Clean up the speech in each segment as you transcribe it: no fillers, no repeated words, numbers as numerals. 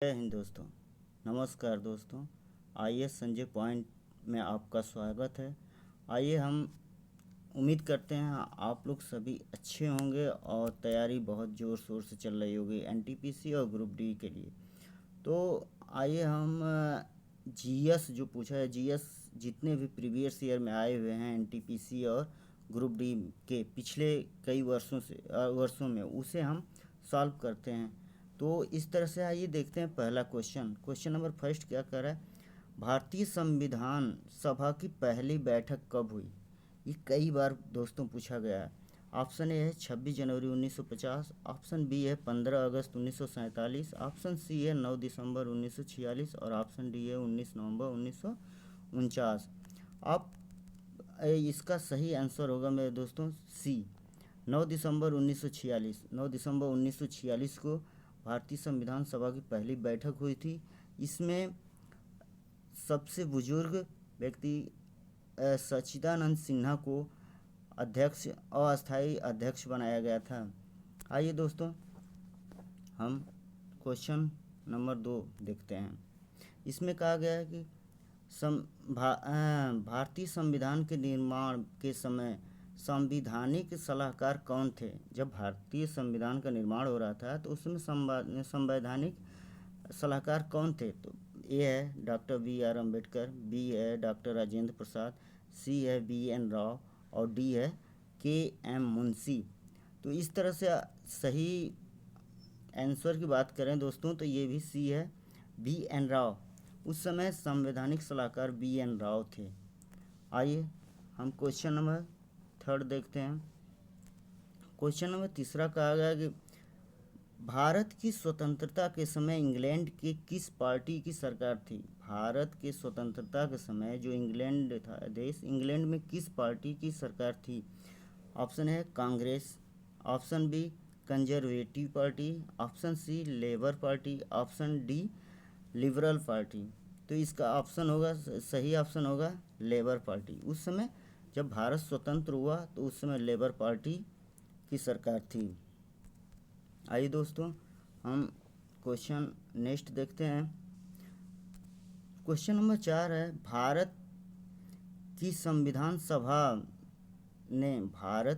जय हिंद दोस्तों। नमस्कार दोस्तों। आइए संजय पॉइंट में आपका स्वागत है। आइए हम उम्मीद करते हैं आप लोग सभी अच्छे होंगे और तैयारी बहुत ज़ोर शोर से चल रही होगी एनटीपीसी और ग्रुप डी के लिए। तो आइए हम जीएस जो पूछा है, जीएस जितने भी प्रीवियस ईयर में आए हुए हैं एनटीपीसी और ग्रुप डी के पिछले कई वर्षों में उसे हम सॉल्व करते हैं। तो इस तरह से आइए देखते हैं पहला क्वेश्चन नंबर फर्स्ट क्या कर रहा है। भारतीय संविधान सभा की पहली बैठक कब हुई? ये कई बार दोस्तों पूछा गया है। ऑप्शन ए है 26 जनवरी 1950, ऑप्शन बी है 15 अगस्त 1947, ऑप्शन सी है 9 दिसंबर 1946 और ऑप्शन डी है 19 नवंबर 1949। आप इसका सही आंसर होगा मेरे दोस्तों सी, 9 दिसंबर 1946। 9 दिसंबर 1946 को भारतीय संविधान सभा की पहली बैठक हुई थी। इसमें सबसे बुजुर्ग व्यक्ति सच्चिदानंद सिन्हा को अस्थायी अध्यक्ष बनाया गया था। आइए दोस्तों हम क्वेश्चन नंबर 2 देखते हैं। इसमें कहा गया है कि भारतीय संविधान के निर्माण के समय संवैधानिक सलाहकार कौन थे? जब भारतीय संविधान का निर्माण हो रहा था तो उसमें संवैधानिक सलाहकार कौन थे? तो ए है doctor B R Ambedkar, B है डॉक्टर राजेंद्र प्रसाद, सी है बी एन राव और डी है के एम मुंशी। तो इस तरह से सही आंसर की बात करें दोस्तों तो ये भी सी है, बी एन राव। उस समय संवैधानिक सलाहकार बी एन राव थे। आइए हम क्वेश्चन नंबर थर्ड देखते हैं। क्वेश्चन नंबर तीसरा कहा गया कि भारत की स्वतंत्रता के समय इंग्लैंड के किस पार्टी की सरकार थी? भारत के स्वतंत्रता के समय जो इंग्लैंड था देश, इंग्लैंड में किस पार्टी की सरकार थी? ऑप्शन है Congress, option B Conservative Party, option C Labour Party, option D Liberal Party. तो इसका ऑप्शन होगा, सही ऑप्शन होगा लेबर पार्टी। उस समय जब भारत स्वतंत्र हुआ तो उस समय लेबर पार्टी की सरकार थी। आइए दोस्तों हम क्वेश्चन नेक्स्ट देखते हैं। क्वेश्चन नंबर 4 है की भारत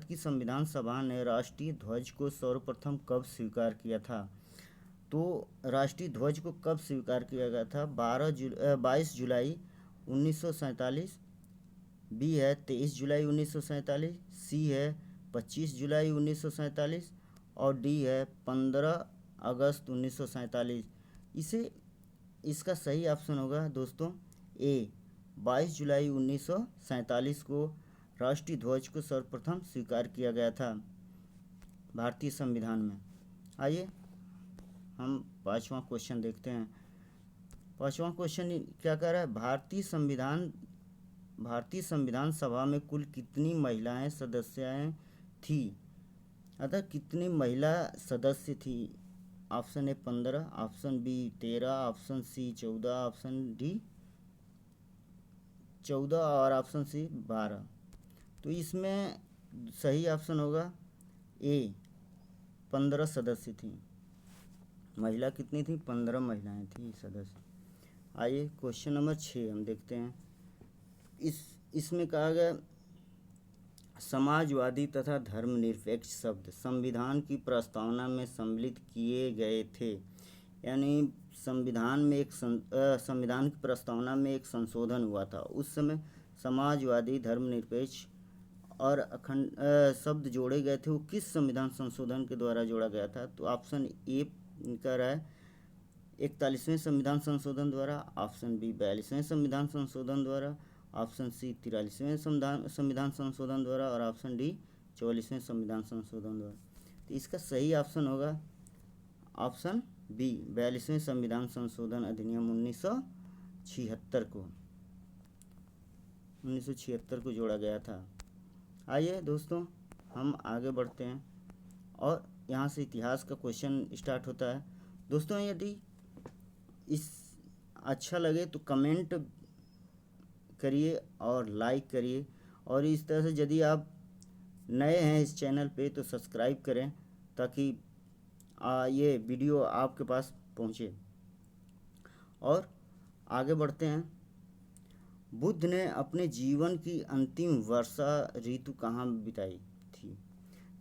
की संविधान सभा ने राष्ट्रीय ध्वज को सर्वप्रथम कब स्वीकार किया था? तो राष्ट्रीय ध्वज को कब स्वीकार किया गया था? 22 जुलाई 1947, बी है 23 जुलाई 1947, सी है 25 जुलाई 1947 और डी है 15 अगस्त 1947। इसका सही ऑप्शन होगा दोस्तों ए, 22 जुलाई 1947 को राष्ट्रीय ध्वज को सर्वप्रथम स्वीकार किया गया था भारतीय संविधान में। आइए हम पांचवा क्वेश्चन देखते हैं। पांचवा क्वेश्चन क्या कह रहा है, भारतीय संविधान सभा में कुल कितनी महिलाएं सदस्याएं थी? अतः कितनी महिला सदस्य थी? Option A 15, option B 13, option C 14, option D 14 और ऑप्शन सी 12। तो इसमें सही ऑप्शन होगा ए, 15 सदस्य थी। महिला कितनी थी? 15 महिलाएं थी सदस्य। आइए क्वेश्चन नंबर 6 हम देखते हैं। इसमें कहा गया समाजवादी तथा धर्मनिरपेक्ष शब्द संविधान की प्रस्तावना में सम्मिलित किए गए थे। यानी संविधान की प्रस्तावना में एक संशोधन हुआ था। उस समय समाजवादी, धर्मनिरपेक्ष और अखंड शब्द जोड़े गए थे। वो किस संविधान संशोधन के द्वारा जोड़ा गया था? तो ऑप्शन ए कह रहा है 41वें संविधान संशोधन द्वारा, ऑप्शन बी 42वें संविधान संशोधन द्वारा, ऑप्शन सी 43वें संविधान संशोधन द्वारा और ऑप्शन डी 44वें संविधान संशोधन द्वारा। तो इसका सही ऑप्शन होगा ऑप्शन बी, 42वें संविधान संशोधन अधिनियम 1976 को जोड़ा गया था। आइए दोस्तों हम आगे बढ़ते हैं और यहाँ से इतिहास का क्वेश्चन स्टार्ट होता है। दोस्तों यदि इस अच्छा लगे तो कमेंट करिए और लाइक करिए, और इस तरह से यदि आप नए हैं इस चैनल पे तो सब्सक्राइब करें ताकि ये वीडियो आपके पास पहुँचे। और आगे बढ़ते हैं। बुद्ध ने अपने जीवन की अंतिम वर्षा ऋतु कहाँ बिताई थी?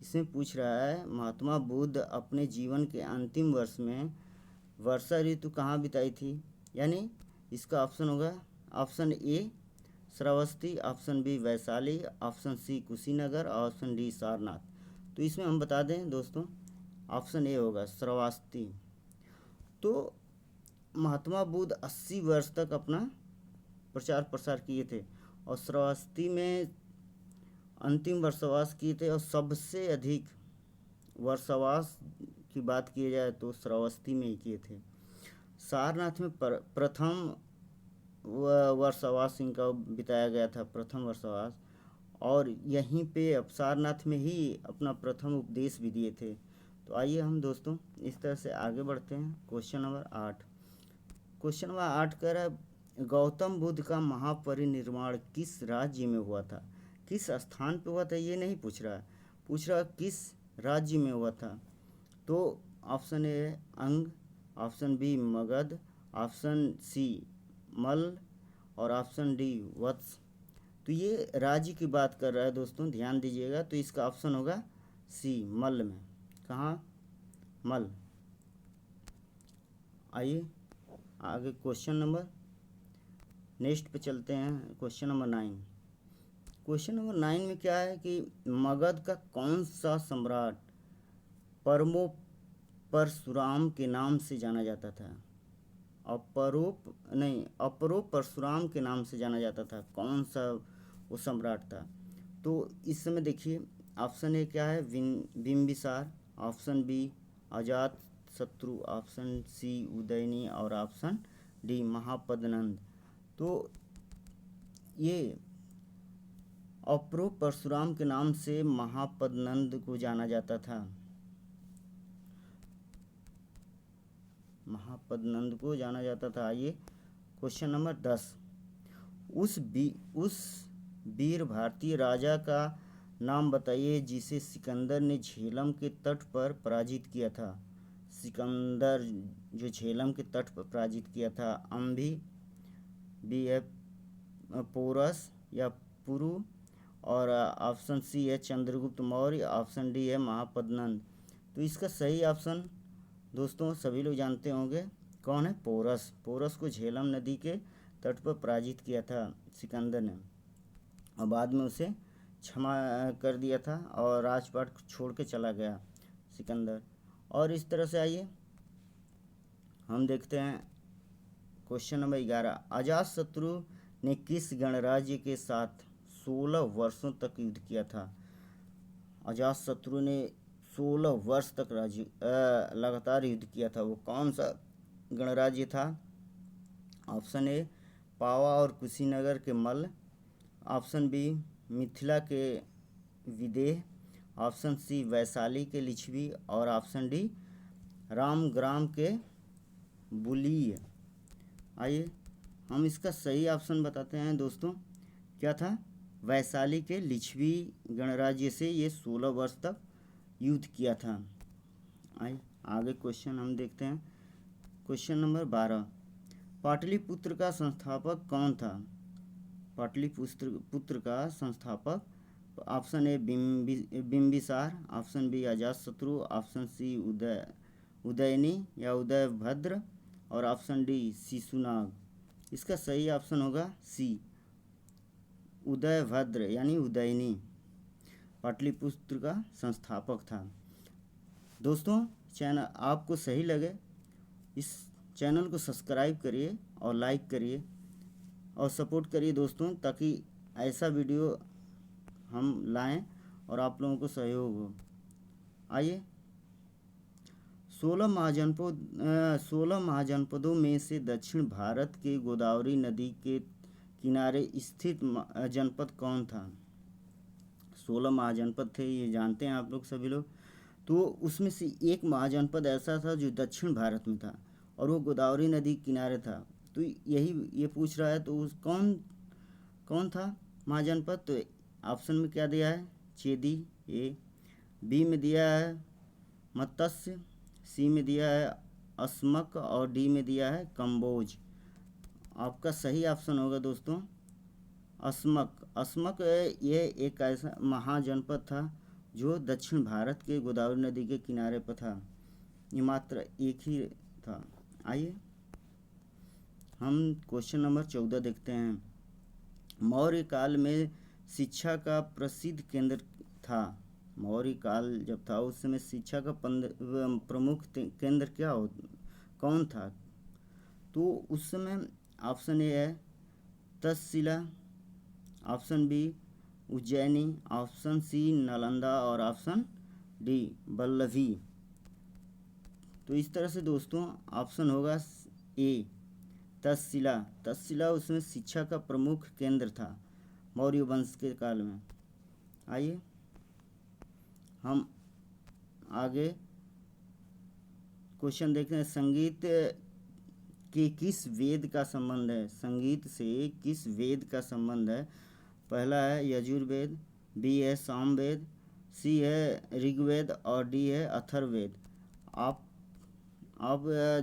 इसमें पूछ रहा है महात्मा बुद्ध अपने जीवन के अंतिम वर्ष में वर्षा ऋतु कहाँ बिताई थी? यानी इसका ऑप्शन होगा option A Shravasti, option B Vaishali, option C Kushinagar और ऑप्शन डी सारनाथ। तो इसमें हम बता दें दोस्तों, ऑप्शन ए होगा श्रावस्ती। तो महात्मा बुद्ध 80 वर्ष तक अपना प्रचार प्रसार किए थे और श्रावस्ती में अंतिम वर्षावास किए थे, और सबसे अधिक वर्षावास की बात की जाए तो श्रावस्ती में ही किए थे। सारनाथ में प्रथम वर्षावास इनका बिताया गया था, प्रथम वर्षावास, और यहीं पे अब सारनाथ में ही अपना प्रथम उपदेश भी दिए थे। तो आइए हम दोस्तों इस तरह से आगे बढ़ते हैं। Question number 8। क्वेश्चन नंबर 8 कह रहा है गौतम बुद्ध का महापरिनिर्वाण किस राज्य में हुआ था? किस स्थान पे हुआ था ये नहीं पूछ रहा है, पूछ रहा है किस राज्य में हुआ था। तो ऑप्शन ए है Anga, option B Magadh, option C Malla और ऑप्शन डी वत्स। तो ये राज्य की बात कर रहा है दोस्तों, ध्यान दीजिएगा। तो इसका ऑप्शन होगा सी मल में। कहाँ? मल। आइए आगे क्वेश्चन नंबर नेक्स्ट पे चलते हैं। Question number 9। क्वेश्चन नंबर 9 में क्या है कि मगध का कौन सा सम्राट परमो परशुराम के नाम से जाना जाता था? अपरो परशुराम के नाम से जाना जाता था। कौन सा वो सम्राट था? तो इस समय देखिए ऑप्शन ए क्या है बिंबिसार, ऑप्शन बी अजात शत्रु, ऑप्शन सी उदयनी और ऑप्शन डी महापद्नंद। तो ये अपरो परशुराम के नाम से महापद्नंद को जाना जाता था, महापद्नंद को जाना जाता था। आइए क्वेश्चन नंबर 10। उस वीर भारतीय राजा का नाम बताइए जिसे सिकंदर ने झेलम के तट पर पराजित किया था। सिकंदर जो झेलम के तट पर पराजित किया था, अम्भी, बी है पोरस या पुरु, और ऑप्शन सी है चंद्रगुप्त मौर्य, ऑप्शन डी है महापद्नंद। तो इसका सही ऑप्शन दोस्तों सभी लोग जानते होंगे कौन है? पोरस। पोरस को झेलम नदी के तट पर पराजित किया था सिकंदर ने, और बाद में उसे क्षमा कर दिया था और राजपाट छोड़ के चला गया सिकंदर। और इस तरह से आइए हम देखते हैं क्वेश्चन नंबर 11। अजातशत्रु ने किस गणराज्य के साथ 16 वर्षों तक युद्ध किया था? अजातशत्रु ने 16 वर्ष तक लगातार युद्ध किया था। वो कौन सा गणराज्य था? ऑप्शन ए पावा और कुशीनगर के मल्ल, ऑप्शन बी मिथिला के विदेह, ऑप्शन सी वैशाली के लिच्छवी और ऑप्शन डी रामग्राम के बुलीय। आइए हम इसका सही ऑप्शन बताते हैं दोस्तों, क्या था? वैशाली के लिच्छवी गणराज्य से ये 16 वर्ष तक युद्ध किया था। आइए आगे क्वेश्चन हम देखते हैं। Question number 12। पाटलिपुत्र का संस्थापक कौन था? पाटलिपुत्र का संस्थापक option A Bimbisara, option B Ajatashatru, option C Udayini या उदयभद्र और ऑप्शन डी शिशुनाग। इसका सही ऑप्शन होगा सी उदयभद्र यानी उदयनी पाटलिपुत्र का संस्थापक था। दोस्तों चैनल आपको सही लगे इस चैनल को सब्सक्राइब करिए और लाइक करिए और सपोर्ट करिए दोस्तों, ताकि ऐसा वीडियो हम लाएं और आप लोगों को सहयोग हो। आइए 16 महाजनपदों में से दक्षिण भारत के गोदावरी नदी के किनारे स्थित जनपद कौन था? 16 महाजनपद थे, ये जानते हैं आप लोग सभी लोग। तो उसमें से एक महाजनपद ऐसा था जो दक्षिण भारत में था और वो गोदावरी नदी किनारे था। तो ये पूछ रहा है तो उस कौन था महाजनपद? तो ऑप्शन में क्या दिया है? चेदी ए, बी में दिया है मत्स्य, सी में दिया है अस्मक और डी में दिया है कम्बोज। आपका सही ऑप्शन होगा दोस्तों अस्मक। अस्मक ये एक ऐसा महाजनपद था जो दक्षिण भारत के गोदावरी नदी के किनारे पर था। ये मात्र एक ही था। आइए हम क्वेश्चन नंबर 14 देखते हैं। मौर्य काल में शिक्षा का प्रसिद्ध केंद्र था। मौर्य काल जब था उस समय शिक्षा का प्रमुख केंद्र कौन था? तो उस समय ऑप्शन ए है Takshashila, option B Ujjaini, option C Nalanda और ऑप्शन डी वल्लभी। तो इस तरह से दोस्तों ऑप्शन होगा ए तक्षशिला। तक्षशिला उसमें शिक्षा का प्रमुख केंद्र था मौर्य वंश के काल में। आइए हम आगे क्वेश्चन देखते हैं। संगीत के किस वेद का संबंध है? संगीत से किस वेद का संबंध है? पहला है यजुर्वेद, बी है सामवेद, सी है ऋग्वेद और डी है अथर्ववेद। आप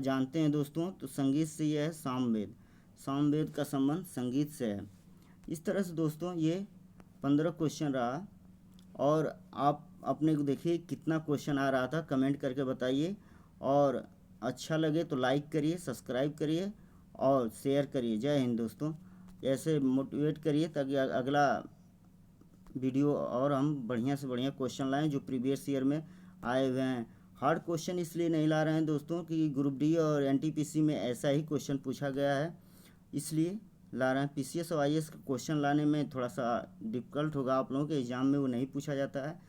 जानते हैं दोस्तों, तो संगीत से यह है सामवेद। सामवेद का संबंध संगीत से है। इस तरह से दोस्तों ये 15 क्वेश्चन रहा। और आप अपने को देखिए कितना क्वेश्चन आ रहा था, कमेंट करके बताइए। और अच्छा लगे तो लाइक करिए, सब्सक्राइब करिए और शेयर करिए। जय हिंद दोस्तों। ऐसे मोटिवेट करिए ताकि अगला वीडियो और हम बढ़िया से बढ़िया क्वेश्चन लाएं जो प्रीवियस ईयर में आए हुए हैं। हार्ड क्वेश्चन इसलिए नहीं ला रहे हैं दोस्तों कि ग्रुप डी और एनटीपीसी में ऐसा ही क्वेश्चन पूछा गया है, इसलिए ला रहे हैं। पीसीएस और आईएएस का क्वेश्चन लाने में थोड़ा सा डिफ़िकल्ट होगा, आप लोगों के एग्ज़ाम में वो नहीं पूछा जाता है,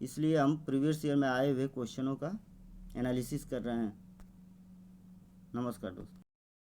इसलिए हम प्रीवियस ईयर में आए हुए क्वेश्चनों का एनालिसिस कर रहे हैं। नमस्कार दोस्तों।